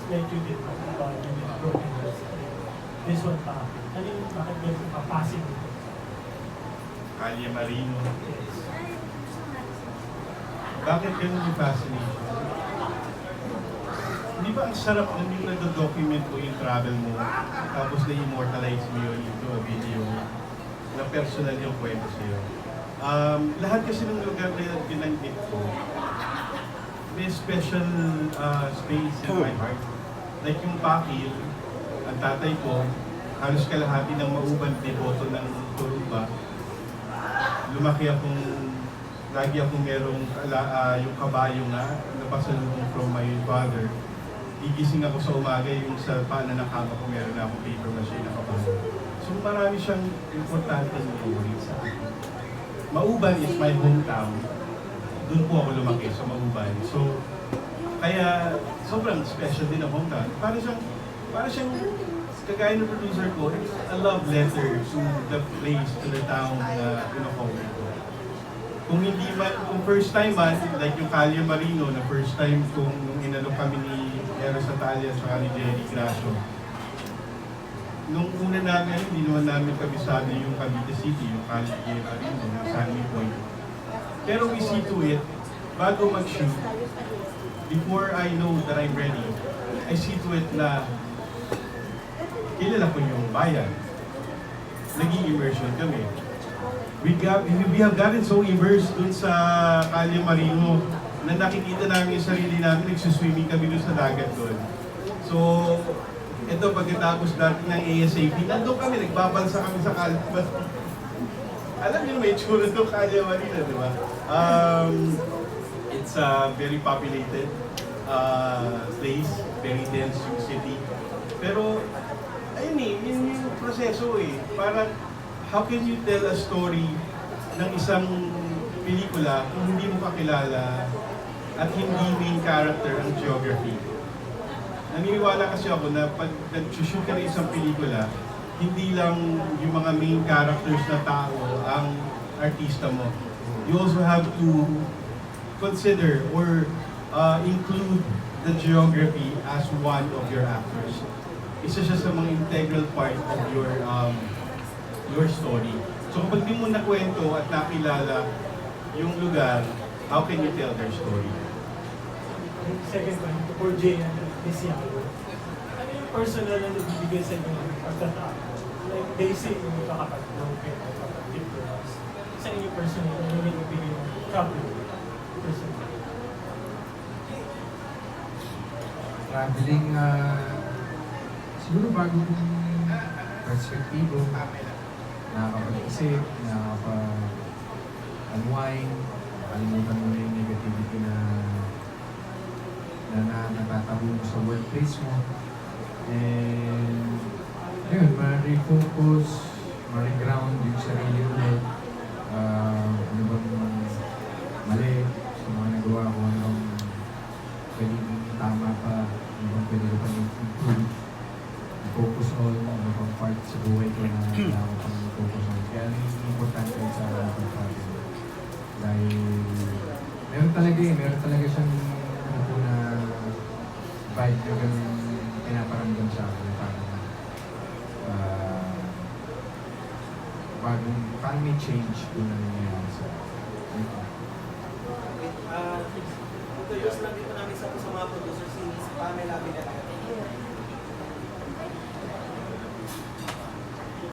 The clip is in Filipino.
like you did about yung broken hearts. This one pa. Ano yung bakit ganito ka fascinated? Kalye Marino. Yes. Bakit ganun yung fascination? Di ba ang sarap nung yung nag-document mo yung travel mo, tapos na-immortalize mo yun into a video na personal yung kwento sa'yo. Lahat kasi ng lugar na binanggit ko, may special space in my heart. Like yung Pakil, ang tatay ko, halos kalahati ng Mauban deboto ng Turuba. Lumaki akong, lagi akong merong yung kabayo nga, napasalubong from my father. Gigising ako sa umaga, yung sa pananakama ko meron na akong paper machine na kabayo. So marami siyang importante memory sa akin. Mauban is my hometown. Doon po ako lumaki sa Mauban. So, kaya sobrang special din ang hometown. Para siyang kagaya ng producer ko, it's a love letter to the place, to the town na pinakover ko. Kung hindi man, kung first time man, like yung Kalye Marino, na first time kung inano kami ni Eros Atalia at ni Jerry Gracio. Nung una namin, hindi naman namin kabisado yung Cavite City, yung Kalye Marino, yung Sunny Point. Pero we see to it, bago mag-shoot, before I know that I'm ready, I see to it na kilala ko yung bayan. Naging immersion kami. We have gotten so immersed dun sa Kalye Marino na nakikita namin yung sarili namin, nagsuswimming kami dun sa dagat dun. So, ito pagkatapos dati ng ASAP, nandun kami, nagbabalsa kami sa Kalye Marino. Alam niyo may tsura ng Kalye Marino, di ba? It's a very populated place, very dense yung city. Pero, ayun yun yung proseso eh. Parang, how can you tell a story ng isang pelikula kung hindi mo kakilala at hindi main character ang geography? Naniniwala kasi ako na pag nag-shoot ka ng isang pelikula, hindi lang yung mga main characters na tao ang artista mo. You also have to consider or include the geography as one of your actors. Isa siya sa mga integral part of your story. So kapag di mo nakwento at nakilala yung lugar, how can you tell their story? Second one, for Jay and Lisiago. Ano yung personal na nagbibigay sa inyo ng pagkatao? Like, they say kung makakapag-broken o kapag-deep to us. Sa inyo personal, ano yung nagbibigay ng travel? Personal. Traveling, siguro bagong perspektibo, nakakapag-isip, nakakapag-unwind, kalimutan mo na yung negativity na natatabo mo sa workplace mo. And, ayun, ma-refocus, ma-reground yung sarili mo. Ano bang mali sa mga nagawa ko, ano bang pwedeng tama pa, ano bang pwede ko pa improve. Focus on ano bang part sa buhay ko na kailangan ko pang focus on. Kaya importante sa pag-travel. Dahil meron talaga siyang ano po na vibe na ganun pinaparamdam sa akin. Parang may change po na nangyayari sa akin. Introduce lang dito namin sa mga producer si Pamela Villar.